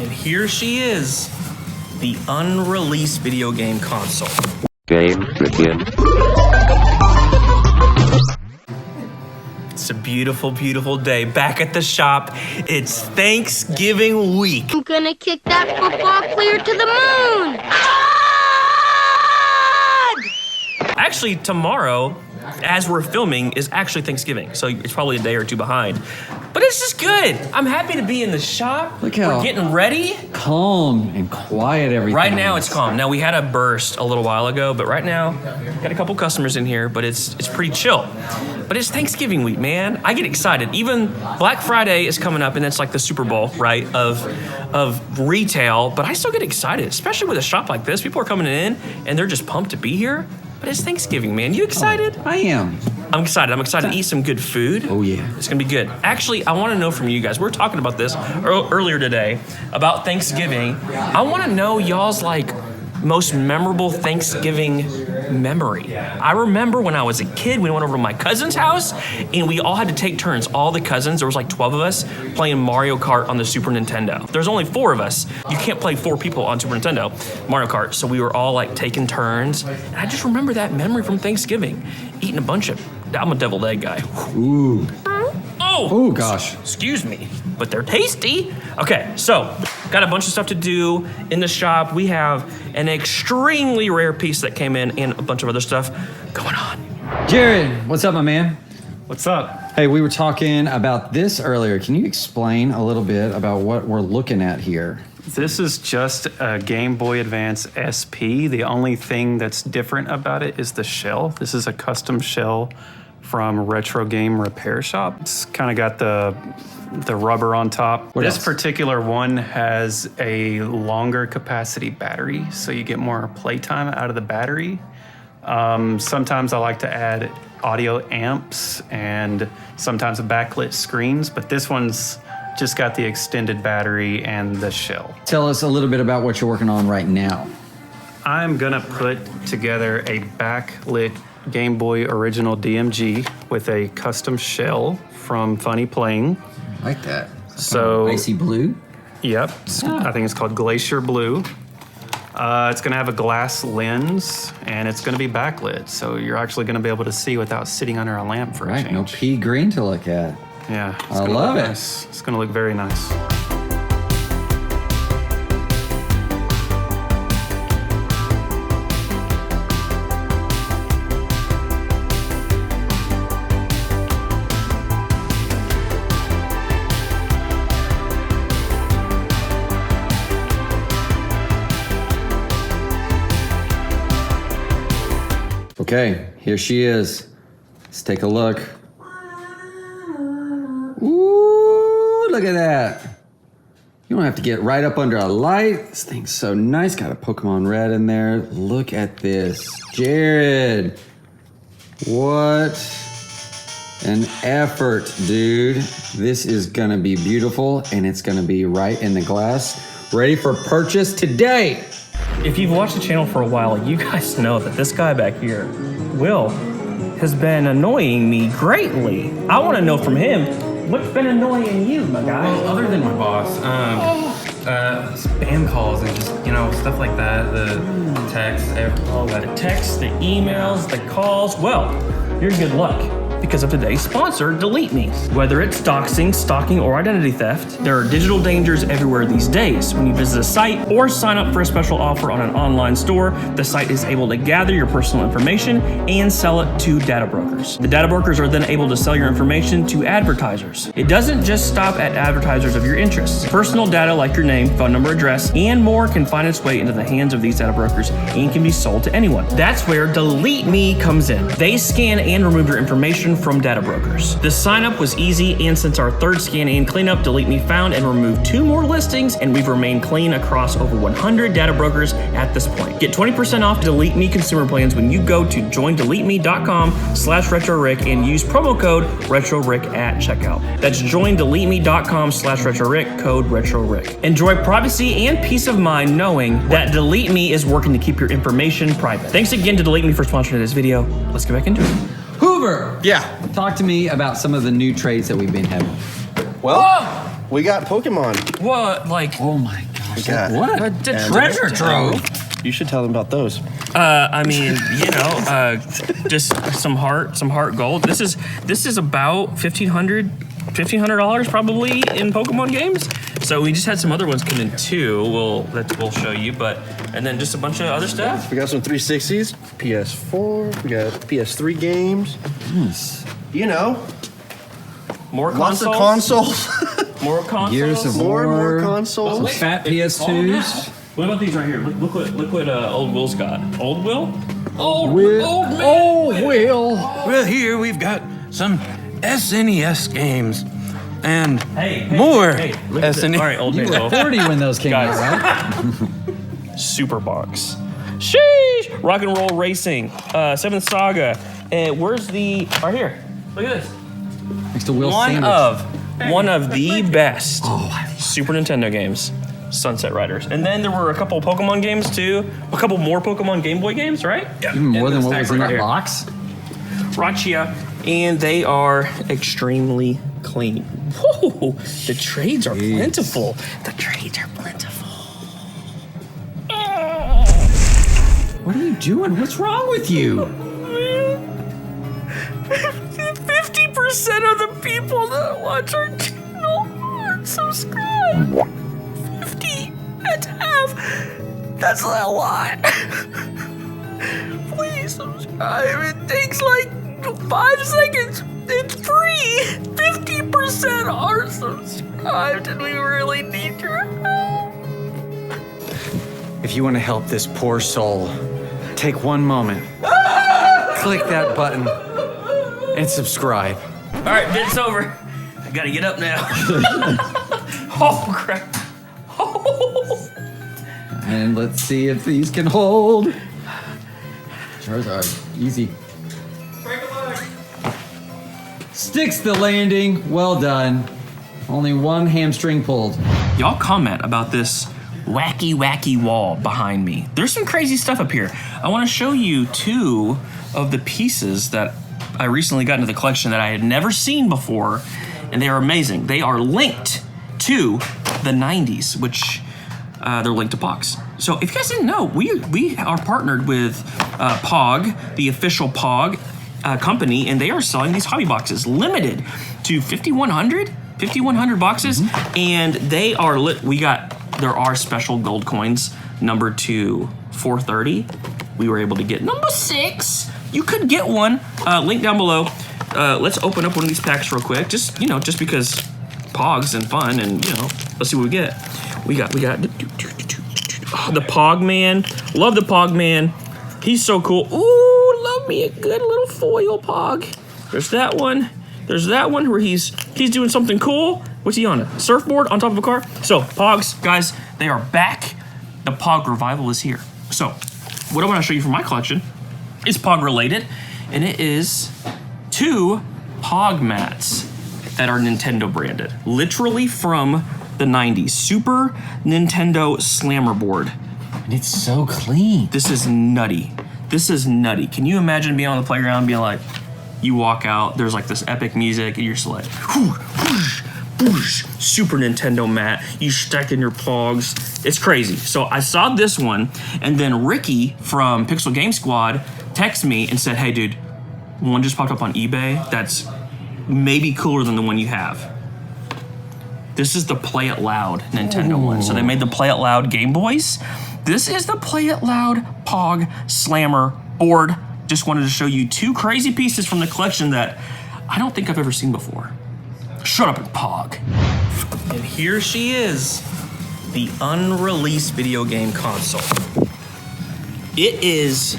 And here she is, the unreleased video game console. Game begin. It's a beautiful, beautiful day back at the shop. It's Thanksgiving week. I'm gonna kick that football clear to the moon. Actually, tomorrow, as we're filming, is actually Thanksgiving. So it's probably a day or two behind. But it's just good. I'm happy to be in the shop. Look how we're getting ready. Calm and quiet everything. Right now it's calm. Now we had a burst a little while ago, but right now, got a couple customers in here, but it's pretty chill. But it's Thanksgiving week, man. I get excited. Even Black Friday is coming up, and it's like the Super Bowl, right, of retail. But I still get excited, especially with a shop like this. People are coming in, and they're just pumped to be here. But it's Thanksgiving, man. You excited? I am. I'm excited. I'm excited to eat some good food. Oh, yeah. It's going to be good. Actually, I want to know from you guys. We were talking about this earlier today, about Thanksgiving. I want to know y'all's, like, most memorable Thanksgiving memory. I remember when I was a kid, we went over to my cousin's house, and we all had to take turns. All the cousins, there was like 12 of us, playing Mario Kart on the Super Nintendo. There's only 4 of us. You can't play 4 people on Super Nintendo, Mario Kart. So we were all like taking turns. And I just remember that memory from Thanksgiving, eating a bunch of, I'm a deviled egg guy. Ooh. Oh, gosh. Excuse me, but they're tasty. Okay, so got a bunch of stuff to do in the shop. We have an extremely rare piece that came in and a bunch of other stuff going on. Jared, what's up, my man? What's up? Hey, we were talking about this earlier. Can you explain a little bit about what we're looking at here? This is just a Game Boy Advance SP. The only thing that's different about it is the shell. This is a custom shell from Retro Game Repair Shop. It's kind of got the rubber on top. This particular one has a longer capacity battery, so you get more playtime out of the battery. Sometimes I like to add audio amps and sometimes backlit screens, but this one's just got the extended battery and the shell. Tell us a little bit about what you're working on right now. I'm gonna put together a backlit Game Boy original DMG with a custom shell from Funny Playing. I like that. So Icy blue? Yep, I think it's called Glacier Blue. It's gonna have a glass lens and it's gonna be backlit. So you're actually gonna be able to see without sitting under a lamp for a change. No pea green to look at. Yeah, I love it. Nice. It's gonna look very nice. Okay, here she is. Let's take a look. Ooh, look at that. You don't have to get right up under a light. This thing's so nice. Got a Pokemon Red in there. Look at this. Jared. What an effort, dude. This is gonna be beautiful and it's gonna be right in the glass. Ready for purchase today. If you've watched the channel for a while, you guys know that this guy back here, Will, has been annoying me greatly. I want to know from him, what's been annoying you, my guy? Well, other than my boss, spam calls and just, stuff like that, the texts, all that. The texts, the emails, the calls. Well, you're in good luck because of today's sponsor, Delete Me. Whether it's doxing, stalking, or identity theft, there are digital dangers everywhere these days. When you visit a site or sign up for a special offer on an online store, the site is able to gather your personal information and sell it to data brokers. The data brokers are then able to sell your information to advertisers. It doesn't just stop at advertisers of your interests. Personal data like your name, phone number, address, and more can find its way into the hands of these data brokers and can be sold to anyone. That's where Delete Me comes in. They scan and remove your information from data brokers. The sign up was easy, and since our third scan and cleanup, Delete Me found and removed 2 more listings, and we've remained clean across over 100 data brokers at this point. Get 20% off Delete Me consumer plans when you go to joindeleteme.com/RetroRick and use promo code RetroRick at checkout. That's joindeleteme.com/RetroRick, code RetroRick. Enjoy privacy and peace of mind knowing that Delete Me is working to keep your information private. Thanks again to Delete Me for sponsoring this video. Let's get back into it. Hoover! Yeah. Talk to me about some of the new trades that we've been having. Well, we got Pokemon. What, like? Oh my We got What? A treasure trove. You should tell them about those. I mean, just some heart gold. This is about $1,500 probably in Pokemon games. So we just had some other ones come in too. We'll show you, and then just a bunch of other stuff. We got some 360s, PS4. We got PS3 games. Yes. More Lots consoles. of consoles. More consoles. Years of More and more Some consoles. fat PS2s. What about these right here? Look what Old Will's got. Old Will? Old man. Will. Well, here we've got some SNES games and Hey, more look at this. SNES. All right, Old You were Will. 40 when those came out, Guys. right? Super Box. Sheesh! Rock and Roll Racing. Seventh Saga. And where's the... Right here. Look at this. Next to Will One Sandwich. of the best Super Nintendo games. Sunset Riders. And then there were a couple Pokemon games too. A couple more Pokemon Game Boy games, right? Even more than what was in right that here. box. Rachia. And they are extremely clean. Whoa, the trades are plentiful. The trades are plentiful. What are you doing? What's wrong with you? 50% of the people that watch our channel aren't subscribed. 50. That's half. That's a lot. Please subscribe. It takes like 5 seconds. It's free. 50% are subscribed, and we really need your help. If you want to help this poor soul, take one moment, click that button, and subscribe. All right, bit's over. I gotta get up now. Oh, crap. Oh. And let's see if these can hold. Charizard, easy. Sticks the landing. Well done. Only one hamstring pulled. Y'all comment about this wacky wall behind me. There's some crazy stuff up here. I want to show you 2 of the pieces that I recently got into the collection that I had never seen before, and they are amazing. They are linked to the 90s, which they're linked to Pogs. So if you guys didn't know, we are partnered with Pog, the official Pog company, and they are selling these hobby boxes limited to 5,100 boxes, and they are there are special gold coins numbered to 430. We were able to get number 6. You could get one. Link down below. Let's open up one of these packs real quick. Just because Pogs and fun, and let's see what we get. We got the Pog Man. Love the Pog Man. He's so cool. Ooh, love me a good little foil Pog. There's that one. There's that one where he's doing something cool. What's he on? A surfboard on top of a car? So, Pogs, guys, they are back. The Pog revival is here. So, what I want to show you from my collection is Pog related, and it is 2 Pog mats that are Nintendo branded. Literally from the 90s. Super Nintendo Slammer board. And it's so clean. This is nutty. This is nutty. Can you imagine being on the playground and being like, you walk out, there's like this epic music, and you're just like, whoosh, whoosh, whoosh, Super Nintendo mat, you stack in your Pogs. It's crazy. So I saw this one, and then Ricky from Pixel Game Squad texted me and said, hey dude, one just popped up on eBay that's maybe cooler than the one you have. This is the Play It Loud Nintendo one. So they made the Play It Loud Game Boys. This is the Play It Loud Pog Slammer board. Just wanted to show you 2 crazy pieces from the collection that I don't think I've ever seen before. Shut up and Pog. And here she is, the unreleased video game console. It is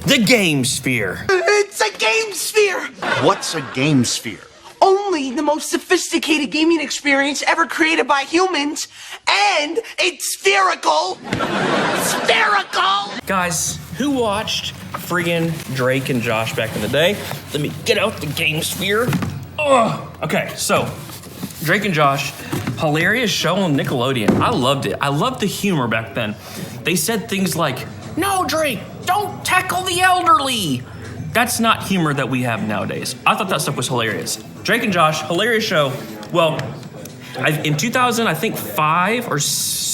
the GameSphere. It's a GameSphere! What's a GameSphere? Only the most sophisticated gaming experience ever created by humans, and it's spherical! Spherical! Guys, who watched friggin' Drake and Josh back in the day? Let me get out the GameSphere. Ugh. Okay, so Drake and Josh, hilarious show on Nickelodeon. I loved it. I loved the humor back then. They said things like, no, Drake, don't tackle the elderly. That's not humor that we have nowadays. I thought that stuff was hilarious. Drake and Josh, hilarious show. Well, in 2000, I think 5 or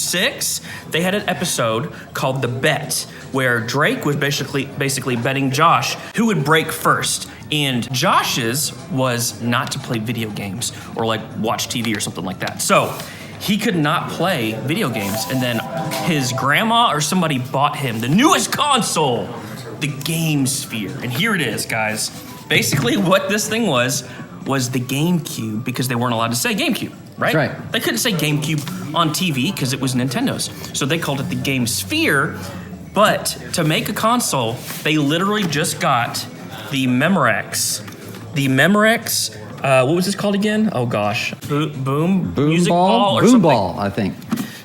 6, they had an episode called The Bet, where Drake was basically betting Josh who would break first. And Josh's was not to play video games or like watch TV or something like that. So he could not play video games. And then his grandma or somebody bought him the newest console, the GameSphere. And here it is, guys. Basically what this thing was the GameCube, because they weren't allowed to say GameCube, right? That's right. They couldn't say GameCube on TV because it was Nintendo's. So they called it the GameSphere. But to make a console, they literally just got the Memorex. The Memorex, what was this called again? Oh gosh. Boom music ball or boom something. ball, I think.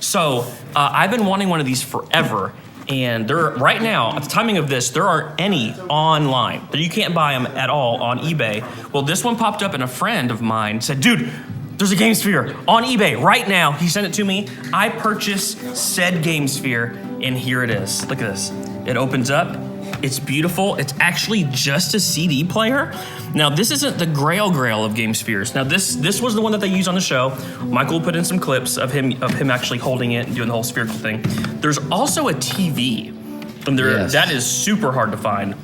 So I've been wanting one of these forever. And there, right now, at the timing of this, there aren't any online. You can't buy them at all on eBay. Well, this one popped up and a friend of mine said, dude, there's a GameSphere on eBay right now. He sent it to me. I purchased said GameSphere, and here it is. Look at this. It opens up. It's beautiful. It's actually just a CD player. Now, this isn't the grail of GameSpheres. Now, this was the one that they used on the show. Michael put in some clips of him actually holding it and doing the whole spherical thing. There's also a TV, and that is super hard to find.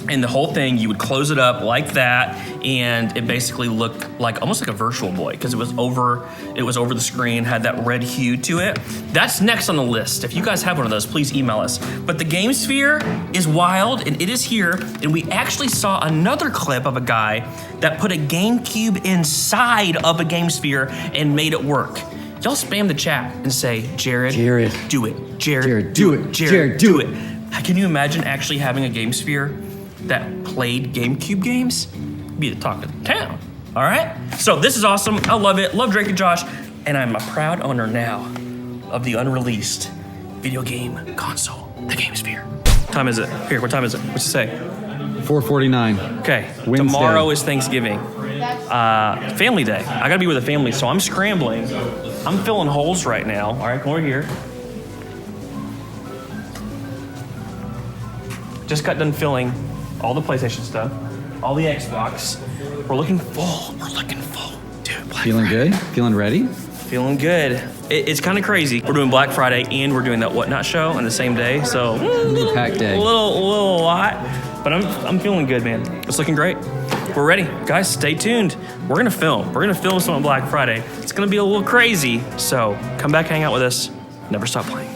And the whole thing, you would close it up like that, and it basically looked like almost like a Virtual Boy because it was over the screen, had that red hue to it. That's next on the list. If you guys have one of those, please email us. But the GameSphere is wild, and it is here. And we actually saw another clip of a guy that put a GameCube inside of a GameSphere and made it work. Y'all spam the chat and say, Jared, do it. Jared, do it. Jared, do it. Can you imagine actually having a GameSphere that played GameCube games? Be the talk of the town. All right? So this is awesome. I love it. Love Drake and Josh. And I'm a proud owner now of the unreleased video game console, the GameSphere. What time is it? Here, what time is it? What's it say? 4:49. Okay. Wednesday. Tomorrow is Thanksgiving. Family day. I gotta be with the family, so I'm scrambling. I'm filling holes right now. All right, come over here. Just got done filling all the PlayStation stuff, all the Xbox. We're looking full. Dude, Black Feeling Friday. good? Feeling ready? Feeling good. It's kind of crazy. We're doing Black Friday and we're doing that Whatnot show on the same day, so packed day. a little lot, but I'm feeling good, man. It's looking great. We're ready. Guys, stay tuned. We're gonna film. We're gonna film some on Black Friday. It's gonna be a little crazy, so come back, hang out with us. Never stop playing.